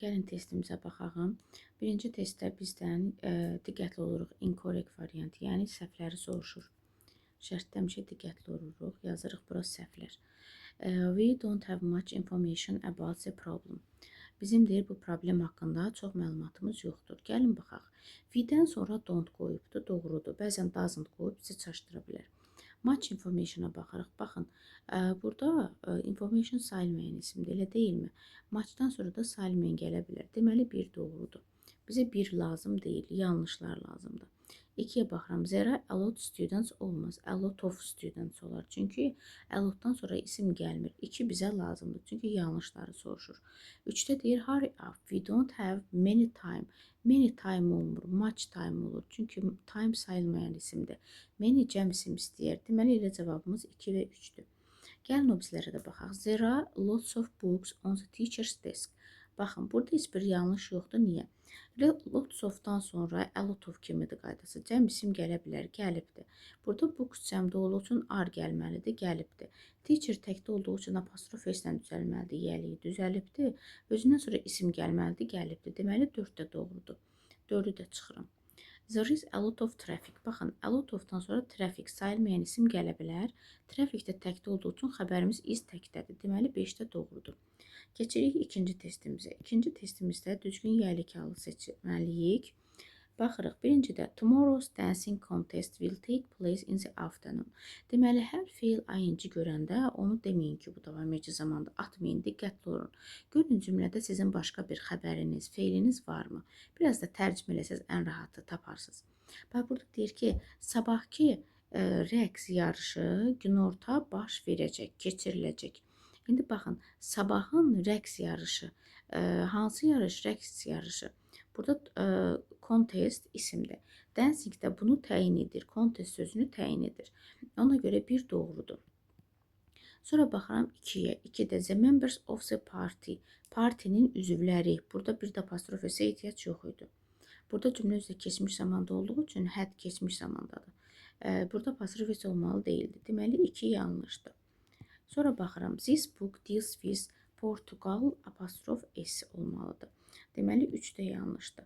Gəlin testimizə baxaq. Birinci testdə bizdən diqqətli oluruq incorrect variantı, yəni səhvləri soruşur. Şərtdə həmişə diqqətli oluruq, yazırıq bura səhvlər. We don't have much information about the problem. Bizim deyir bu problem haqqında çox məlumatımız yoxdur. Gəlin baxaq. We-dən sonra don't qoyubdur, doğrudur. Bəzən doesn't qoyub bizi çaşdıra bilər. Much information-a baxırıq. Baxın, burada information sayılmayan isimdir, elə deyilmi? Much-dan sonra da sayılmayan gələ bilər. Deməli, bir doğrudur. Bizə bir lazım deyil, yanlışlar lazımdır. 2-yə baxıram. There are a lot students olmaz. A lot of students olar. Çünki a lot-dan sonra isim gəlmir. 2 bizə lazımdır. Çünki yanlışları soruşur. 3-də deyir hurry up. We don't have many time. Many time olmur. Much time olur. Çünki time sayılmayan isimdir. Many cəm isim istəyir. Deməli, elə cavabımız 2 və 3-dür. Gəlin o bizlərə də baxaq. There are lots of books on the teacher's desk. Baxın, burada heç bir yanlış yoxdur. Niyə? Lots of-dan sonra a lot of kimidir qaydası. Cəm isim gələ bilər, gəlibdir. Burada books cəmdə olduğu üçün are gəlməlidir, gəlibdir. Teacher təkdə olduğu üçün apostrof s-lə düzəlməlidir, yəliyi düzəlibdir. Özündən sonra isim gəlməlidir, gəlibdir. Deməli, 4 də doğrudur. 4-ü də çıxıram. There is a lot of traffic. Baxın, a lot of-dan sonra traffic sayılmayan isim gələ bilər. Traffic də təkdə olduğu üçün xəbərimiz is təkdədir. Deməli, 5 də doğrudur. Keçirik ikinci testimizə. İkinci testimizdə düzgün yəlikəlı seçməliyik. Baxırıq, birincidə tomorrow's dancing contest will take place in the afternoon. Deməli, hər feil ing görəndə onu deməyin ki, bu davam edici zamanda atmayın, diqqətli olun. Görün cümlədə sizin başqa bir xəbəriniz, feiliniz varmı? Biraz da tərcümə eləsəz ən rahatı taparsınız. Bax, burada deyir ki, sabahki rəqs yarışı günorta baş verəcək, keçiriləcək. İndi baxın, sabahın rəqs yarışı, hansı yarış? Rəqs yarışı. Burada contest isimdir. Dancing də bunu təyin edir. Contest sözünü təyin edir. Ona görə bir doğrudur. Sonra baxıram 2-yə. 2-də the members of the party. Partinin üzvləri. Burada bir də apostrof s-ə ehtiyac yox idi. Burada cümlə üzrə keçmiş zamanda olduğu üçün had keçmiş zamandadır. Burada apostrof s olmalı deyildi. Deməli 2 yanlışdır. Sonra baxıram. This book deals with Portugal apostrof s olmalıdır. Deməli 3 də yanlışdır.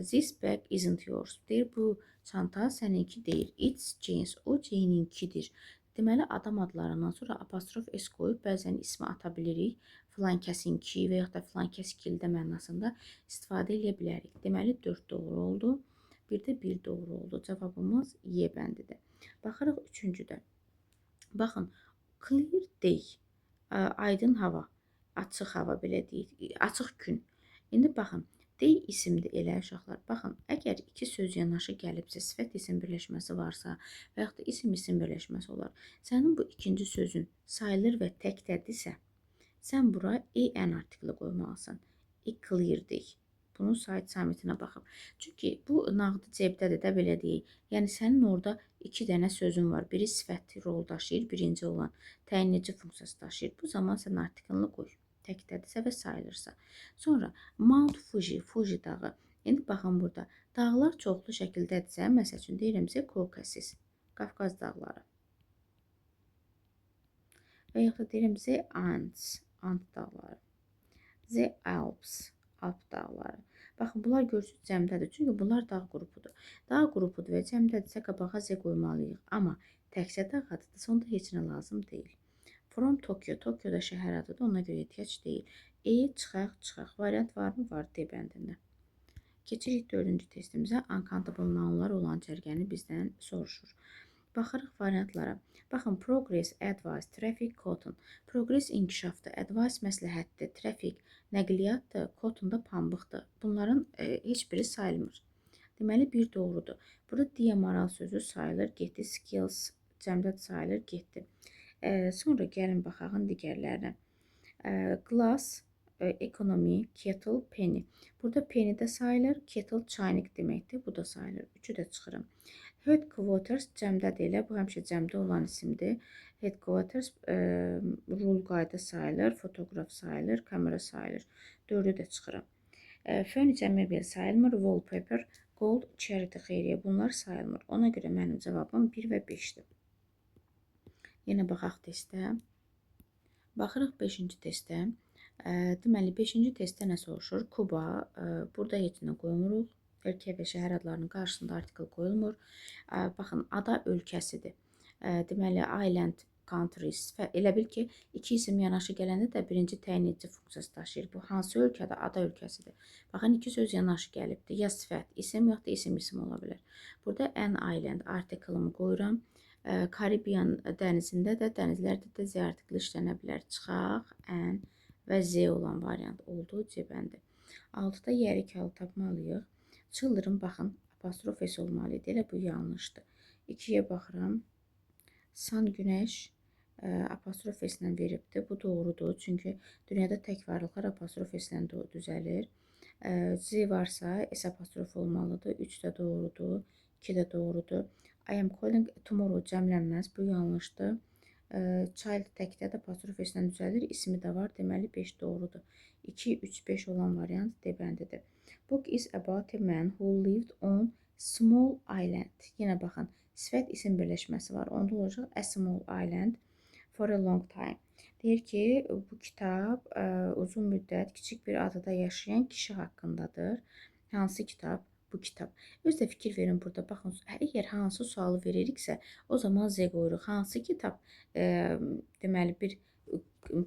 This bag isn't yours. Deyir, bu çanta səninki deyil. It's Jane's. O Jane'inkidir. Deməli adam adlarından sonra apostrof s qoyub bəzən ismi ata bilirik. Filan kəsinki və yaxud da filan kəskildə mənasında istifadə edə bilərik. Deməli 4 doğru oldu. Bir də 1 doğru oldu. Cavabımız Y bəndidir. Baxırıq 3-cüdə. Baxın, clear day, aydın hava, açıq hava belə deyək, açıq gün. İndi baxın, day isimdir elə uşaqlar. Baxın, əgər 2 söz yanaşı gəlibsə, sifət isim birləşməsi varsa və yaxud da isim birləşməsi olar, sənin bu ikinci sözün sayılır və təkdədirsə, sən bura en artikli qoymalısan. Clear day. Bunun sayt samitinə baxıb. Çünki bu nağdı cebdədir də belə deyək. Yəni sənin orada 2 dənə sözün var. Biri sifəti rol daşıyır, birinci olan təyinləyici funksiyası daşıyır. Bu zaman sən artiklını qoy. Təkdədirsə və sayılırsa. Sonra Mount Fuji, Fuji dağı. İndi baxın burada. Dağlar çoxlu şəkildədirsə, məsəl üçün deyirəmsə Caucasus, Qafqaz dağları. Və yaxud da deyirəmsə Ants, Ant dağları. The Alps, Alp dağları. Baxın, bunlar görürsünüz cəmdədir. Çünki bunlar dağ qrupudur. Dağ qrupudur və cəmdədirsə qabağa Z qoymalıyıq. Amma təkcə dağ adıdırsa onda heç nə lazım deyil. From Tokyo. Tokyo da şəhər adıdır. Ona görə ehtiyac deyil. Çıxaq, çıxaq. Variant varmı? Var. D bəndində. Keçirik 4-cü testimizə. Uncountable nounlar olan cərgəni bizdən soruşur. Baxırıq variantlara. Baxın, progress, advice, traffic, cotton. Progress inkişafdır, advice məsləhətdir, traffic nəqliyyatdır, cotton da pambıqdır. Bunların heç biri sayılmır. Deməli, bir doğrudur. Burada diamoral sözü sayılır, getdi, skills cəmdə sayılır, getdi. Sonra gəlin baxağın digərlərinə. Glass, economy, kettle, penny. Burada penny də sayılır, kettle çaynik deməkdir, bu da sayılır. 3-ü də çıxırım. Headquarters cəmdədir elə, bu həmişə cəmdə olan isimdir. Headquarters rule qayda sayılır, fotoqraf sayılır, kamera sayılır. 4-ü də çıxırım. Furniture mebel sayılmır, wallpaper, gold, charity xeyriyyə bunlar sayılmır. Ona görə mənim cavabım 1 və 5-dir. Yenə baxaq testə. Baxırıq 5-ci testə. Deməli, 5-ci testdə nə soruşur? Kuba. Burada heç nə qoymuruq. Ölkə və şəhər adlarının qarşısında artikel qoyulmur. Baxın, ada ölkəsidir. Deməli, island countries və elə bil ki, iki isim yanaşı gələndə də birinci təyin edici funksiyası daşıyır. Bu hansı ölkədə? Ada ölkəsidir. Baxın, iki söz yanaşı gəlibdir. Ya sifət, isim, yaxud da isim ola bilər. Burada an island artikelimi qoyuram. Karibiyan dənizində də, dənizlərdə də z artikli işlənə bilər. Çıxaq, an və z olan variant oldu, C bəndi. 6-da yəri kəlı tapmalıyıq. Children, baxın, apostrof s olmalı idi. Elə bu yanlışdır. 2-yə baxıram. Sun, günəş, apostrof s ilə veribdir. Bu doğrudur. Çünki dünyada tək varlıqlar apostrof s ilə düzəlir. Z varsa s apostrof olmalıdır. 3 də doğrudur. 2 də doğrudur. I am calling tomorrow cəmlənməz. Bu yanlışdır. Child təkdə də apostrof s ilə düzəlir. İsmi də var. Deməli 5 doğrudur. 2, 3, 5 olan variant D bəndidir. Book is about a man who lived on small island. Yenə baxın, sifət isim birləşməsi var. Onda olacaq a small island for a long time. Deyir ki, bu kitab uzun müddət kiçik bir adada yaşayan kişi haqqındadır. Hansı kitab? Bu kitab. Özdə fikir verin burada. Baxın, əgər hansı sualı veririksə, o zaman Z qoyuruq. Hansı kitab? Deməli, bir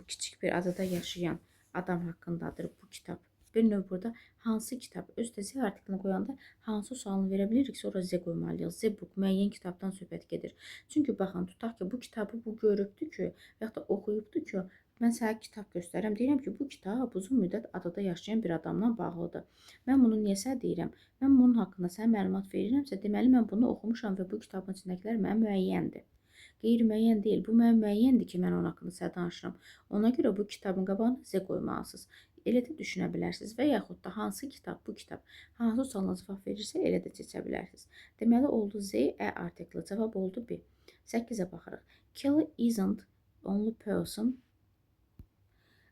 kiçik bir adada yaşayan adam haqqındadır bu kitab. Bir növ burada hansı kitab? Özdə Z artiklini qoyanda hansı sualını verə bilirik, sonra Z qoymalıyıq. Z book müəyyən kitabdan söhbət gedir. Çünki baxın, tutaq ki, bu kitabı bu görübdür ki, yaxud da oxuyubdur ki, mən sənə kitab göstərirəm. Deyirəm ki, bu kitab uzun müddət adada yaşayan bir adamla bağlıdır. Mən bunu niyə sənə deyirəm? Mən bunun haqqında sənə məlumat verirəmsə, deməli mən bunu oxumuşam və bu kitabın içindəkilər mənə müəyyəndir. Qeyri-müəyyən deyil. Bu mənə müəyyəndir ki, mən onun haqqında sənə danışıram. Ona görə bu kitabın qabağına Z qoymalısınız. Elə də düşünə bilərsiniz və yaxud da hansı kitab, bu kitab hansı sualına cavab verirsə, elə də seçə bilərsiniz. Deməli, oldu Z, artikli. Cavab oldu B. 8-ə baxırıq. Kelly isn't only person.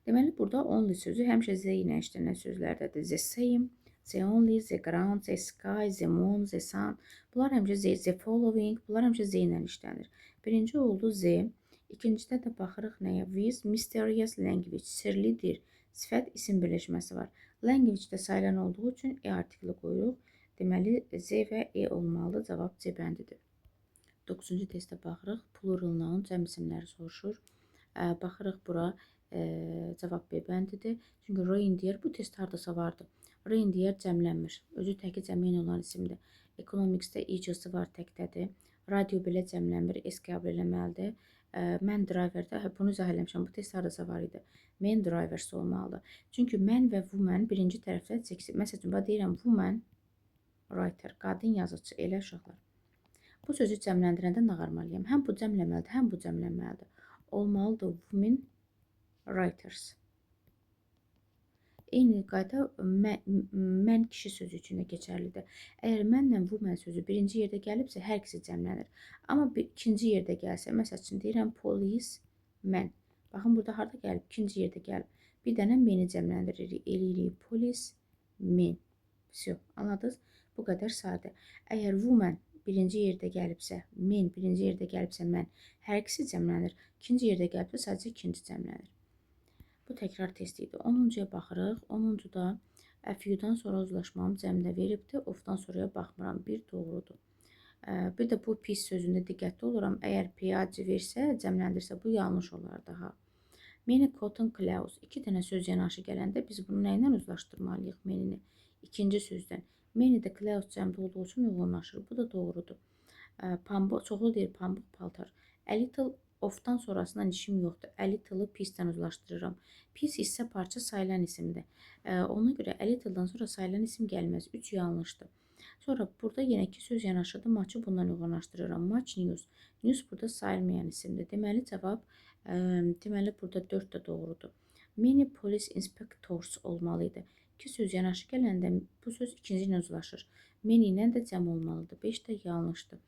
Deməli, burada only sözü həmişə Z ilə işlənən sözlərdədir. The same, the only, the ground, the sky, the moon, the sun. Bunlar həmişə the following, bunlar həmişə Z ilə işlənir. Birinci oldu Z. İkincidə də baxırıq nəyə? With mysterious language, sirlidir. Sifət isim birləşməsi var. Language-də sayılan olduğu üçün artikli qoyuruq. Deməli, Z və E olmalı. Cavab C bəndidir. 9-cu testə baxırıq. Plural noun, cəm isimləri soruşur. Baxırıq bura. Cavab B bəndidir. Çünki reindeer bu test hardasa vardı. Reindeer cəmlənmir. Özü təki cəmin olan isimdir. Economics-də icısı var, təkdədir. Radio belə cəmlənmir, S qəbul eləməlidir. Mən driverdə, bunu izah eləmişəm, bu test hardasa var idi. Men drivers olmalıdır. Çünki mən və woman birinci tərəfdə seksi. Məsələn, deyirəm woman writer, qadın yazıcı, elə uşaqlar. Bu sözü cəmləndirəndə nə qarmalıyam? Həm bu cəmlənməlidir, həm bu cəmlənməlidir. Olmalıdır women writers. Eyni qayda mən kişi sözü üçün də keçərlidir. Əgər mənlə woman sözü birinci yerdə gəlibsə, hər ikisi cəmlənir. Amma ikinci yerdə gəlsə, məsəl üçün deyirəm police, mən. Baxın, burada harada gəlib? İkinci yerdə gəlib. Bir dənə meni cəmləndiririk. Eləyirik police, men. Всё, anladınız? Bu qədər sadə. Əgər woman birinci yerdə gəlibsə, men birinci yerdə gəlibsə, mən. Hər ikisi cəmlənir. İkinci yerdə gəlibsə, sadəcə ikinci cəmlənir. Bu təkrar testi idi. 10-cuya baxırıq. 10-cuda FU-dan sonra uzlaşmamı cəmdə veribdir. Of-dan sonraya baxmıram. Bir doğrudur. Bir də bu pis sözündə diqqətli oluram. Əgər PAC versə, cəmləndirsə, bu yanlış olar daha. Many cotton clouds. 2 dənə söz yanaşı gələndə biz bunu nə ilə uzlaşdırmalıyıq? Menini. İkinci sözdən. Many də clouds cəmdə olduğu üçün uyğunlaşır. Bu da doğrudur. Pambıq, çoxlu deyil, pambıq paltar. A little of-dan sonrasından işim yoxdur. A little-ı pisdən uzlaşdırıram. Pis hissə parça sayılan isimdir. Ona görə a little-dan sonra sayılan isim gəlməz. 3 yanlışdır. Sonra burada yenə 2 söz yanaşıdır. Match'ı bundan uyğunlaşdırıram. Match news. News burada sayılmayan isimdir. Deməli cavab, deməli burada 4 də doğrudur. Many police inspectors olmalıydı. 2 söz yanaşı gələndə bu söz ikinci ilə uzlaşır. Many ilə də cəm olmalıdır. 5 də yanlışdır.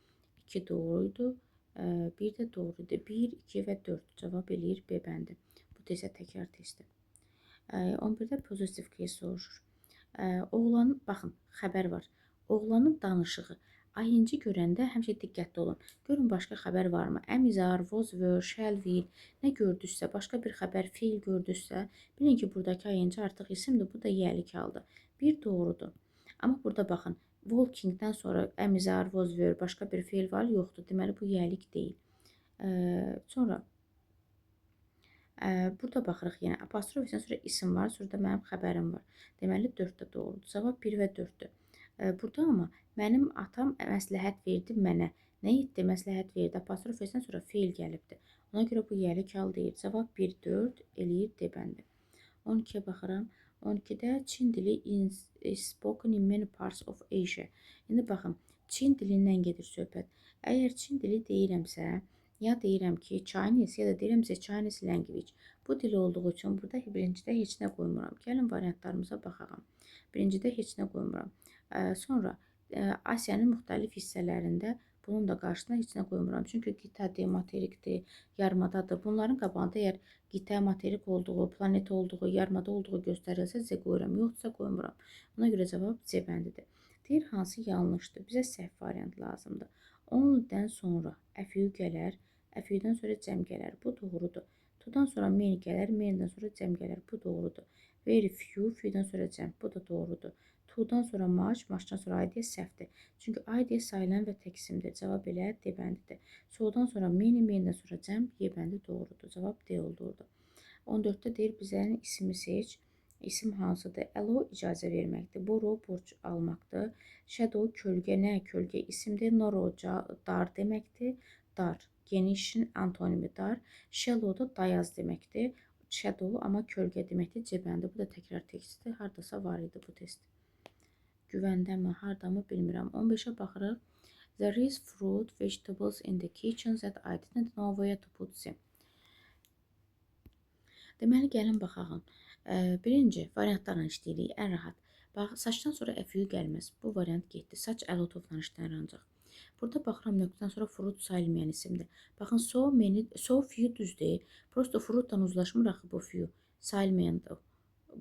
2 doğruydu. 1 də doğrudur. 1, 2 və 4 cavab eləyir B bəndi. Bu tezə təkrar testi. 11-də positive case soruşur. Oğlan, baxın, xəbər var. Oğlanın danışığı. ING görəndə həmişə diqqətli olun. Görün başqa xəbər varmı? Am, is, are, was, were, shall, will. Nə gördünüzsə, başqa bir xəbər, feil gördünüzsə, bilin ki, buradakı ING artıq isimdir. Bu da yəlik haldır. Bir doğrudur. Amma burada baxın. Walkingdən sonra am, is, are, was, were başqa bir feil var, yoxdur. Deməli bu yəlik deyil. Sonra burada baxırıq yenə apostrofdan sonra isim var, sonra da mənim xəbərim var. Deməli 4 də doğrudur. Cavab 1 və 4-dür. Burada amma mənim atam məsləhət verdi mənə. Nə etdi? Məsləhət verdi. Apostrofdan sonra feil gəlibdi. Ona görə bu yəlik hal deyil. Cavab 1, 4 eləyir D bəndi. 12-yə baxıram. 12-də Çin dili is spoken in many parts of Asia. İndi baxın, Çin dilindən gedir söhbət. Əgər Çin dili deyirəmsə, ya deyirəm ki, Chinese, ya da deyirəmsə Chinese language. Bu dil olduğu üçün burada birincidə heç nə qoymuram. Gəlin variantlarımıza baxaq. Birincidə heç nə qoymuram. Sonra Asiyanın müxtəlif hissələrində bunun da qarşısına heç nə qoymuram. Çünki qitədir, materikdir, yarımadadır. Bunların qabağında əgər qitə, materik olduğu, planet olduğu, yarımada olduğu göstərilsə Z qoyuram, yoxsa qoymuram. Ona görə cavab C bəndidir. Deyir, hansı yanlışdır? Bizə səhv variant lazımdır. 10-dən sonra əfü gələr, əfüdən sonra cəm gələr. Bu doğrudur. Tu'dan sonra many gələr, many'dən sonra cəm gələr. Bu doğrudur. Very few, few'dən sonra cəm. Bu da doğrudur. Tu'dan sonra much, much'dan sonra idea səhvdir. Çünki idea sayılan və təksimdir. Cavab elə D bəndidir. So'dan sonra many, many'dən sonra cəm, Y bəndi doğrudur. Cavab D oldu orada. 14-də deyir bizə ismi seç. İsim hansıdır? Allow icazə verməkdir. Borrow borc almaqdır. Shadow kölgə, nə kölgə isimdir. Narrow dar deməkdir. Dar genişin antonimi dar. Shallow da dayaz deməkdir. Shadow amma kölgə deməkdir. C bəndi. Bu da təkrar tekstdir. Hardasa var idi bu test. Güvəndəmi, hardamı bilmirəm. 15-ə baxırıq. There is fruit, vegetables in the kitchen that I didn't know where to put them. Deməli, gəlin baxaq. Birinci variantlarla işləyirik, ən rahat. Bax, saçdan sonra əfüyü gəlməz. Bu variant getdi. Saç əlotovla işlənir ancaq. Burada baxıram nöqtədən sonra fruit sayılmayan isimdir. Baxın, so few düzdür. Prosto fruitla uzlaşmıraq bu few. Sayılmayandır.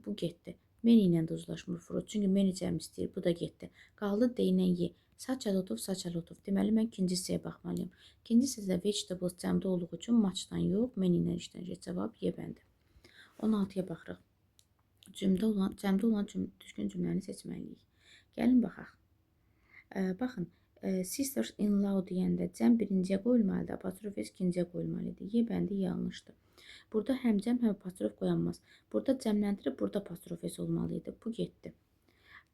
Bu getdi. Many ilə də uzlaşmır fruit. Çünki many cəm istəyir. Bu da getdi. Qaldı D ilə Y. Saç əlotov, saç əlotov. Deməli, mən ikinci hissəyə baxmalıyım. İkinci hissədə vegetables cəmdə olduğu üçün maçdan yox, many ilə işlənəcək. Cavab Y bəndi. 16-ya baxırıq. Cəmdə olan düzgün cümləni seçməliyik. Gəlin baxaq. Baxın, sisters-in-law deyəndə cəm birinciyə qoyulmalıdır, apostrof ikinciyə qoyulmalıdır. Y bəndi yanlışdır. Burada həm cəm, həm apostrof qoyanmaz. Burada cəmləndirib, burada apostrof olmalıydı. Bu getdi.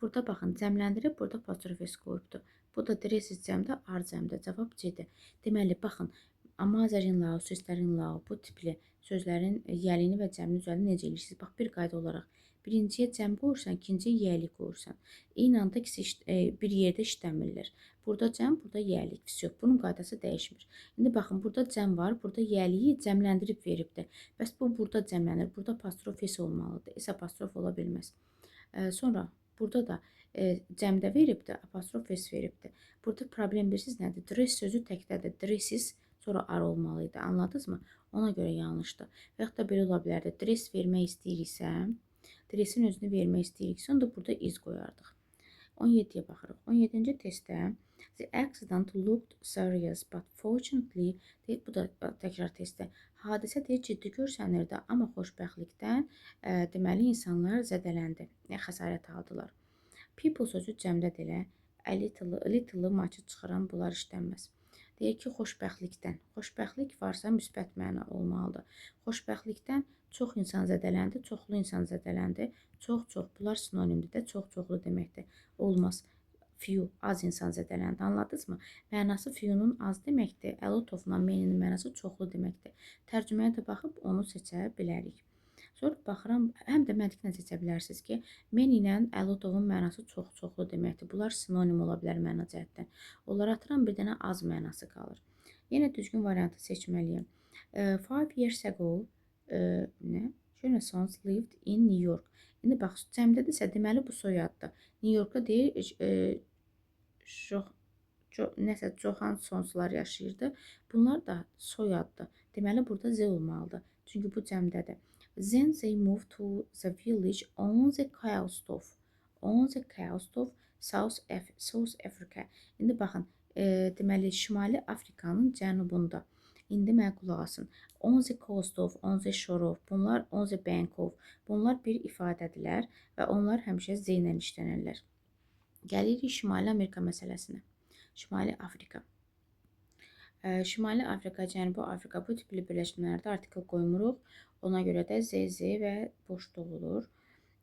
Burada baxın, cəmləndirib, burada apostrof qoyubdur. Bu da dresses cəmdə, are cəmdə. Cavab C-dir. Deməli, baxın, mother-in-law, sister-in-law, bu tipli sözlərin yəlini və cəmini üzərində necə eləyirsiniz? Bax, bir qayda olaraq. Birinciyə cəm qoyursan, ikinciyə yəlik qoyursan. Eyni anda bir yerdə işləmirlər. Burada cəm, burada yəlik. Vəsiq. Bunun qaydası dəyişmir. İndi baxın, burada cəm var, burada yəliyi cəmləndirib veribdir. Bəs bu burada cəmlənir. Burada apostrof S olmalıdır. S apostrof ola bilməz. Sonra burada da cəmdə veribdir, apostrof S veribdir. Burada problem bilirsiniz nədir? Dress sözü təkdədir. Dresses sonra ar olmalıydı. Anladınız mı? Ona görə yanlışdır. Və yaxud da belə ola bilərdi. Dress vermək istəyiriksə, dressin özünü vermək istəyiriksə, onda burada iz qoyardıq. 17-yə baxırıq. 17-ci testdə the accident looked serious, but fortunately, bu da təkrar testdə. Hadisə deyir, ciddi görsənirdi, amma xoşbəxtlikdən deməli insanlar zədələndi, xəsarət aldılar. People sözü cəmdədir elə. Little maçı çıxıran bunlar işlənməz. Deyir ki, xoşbəxtlikdən. Xoşbəxtlik varsa müsbət məna olmalıdır. Xoşbəxtlikdən çox insan zədələndi, çoxlu insan zədələndi. Çox, bunlar sinonimdir də, çox-çoxlu deməkdir. Olmaz. Few, az insan zədələndi. Anladınız mı? Mənası few'nun az deməkdir. A lot of-la many'nin mənası çoxlu deməkdir. Tərcüməyə də baxıb onu seçə bilərik. Sonra baxıram, həm də məntiqlə seçə bilərsiniz ki, many ilə a lot of-un mənası çox-çoxlu deməkdir. Bunlar sinonim ola bilər məna cəhətdən. Onları atıram, bir dənə az mənası qalır. Yenə düzgün variantı seçməliyim. 5 years ago, Renaissance lived in New York. İndi bax, cəmdədirsə, deməli bu soyaddır. New Yorkda deyir, nəsə Johansonslar yaşayırdı. Bunlar da soyaddır. Deməli, burada Z olmalıdır. Çünki bu cəmdədir. Then they moved to the village on the coast of. On the coast of South Africa. İndi baxın, deməli Şimali Afrikanın cənubunda. İndi mənə qulaq asın. On the coast of, on the shore of, bunlar on the bank of. Bunlar bir ifadədirlər və onlar həmişə z ilə işlənirlər. Gəlirik Şimali Amerika məsələsinə. Şimali Afrika. Şimali Afrika, Cənubi Afrika bu tipli birləşmələrdə artikl qoymuruq. Ona görə də z və boşluq olur.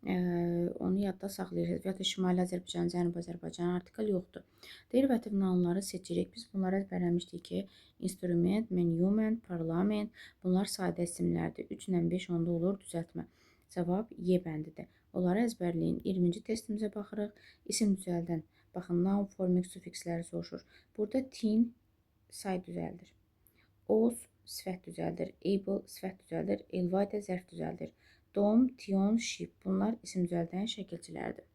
Onu yadda saxlayırsınız. Və ya da Şimali Azərbaycan, Cənubi Azərbaycan artikl yoxdur. Derivativ nounları seçirik. Biz bunları əzbərləmişdik ki, instrument, monument, parlament, bunlar sadə isimlərdir. 3 ilə 5 onda olur, düzəltmə. Cavab Y bəndidir. Onları əzbərləyin. 20-ci testimizə baxırıq. İsim düzəldən. Baxın, noun, formik, sufiksləri soruşur. Burada tin, say düzəldir. Oz, sifət düzəldir. Able, sifət düzəldir. Elvayda, zərf düzəldir. Dom, tion, ship. Bunlar isim düzəldən şəkilçilərdir.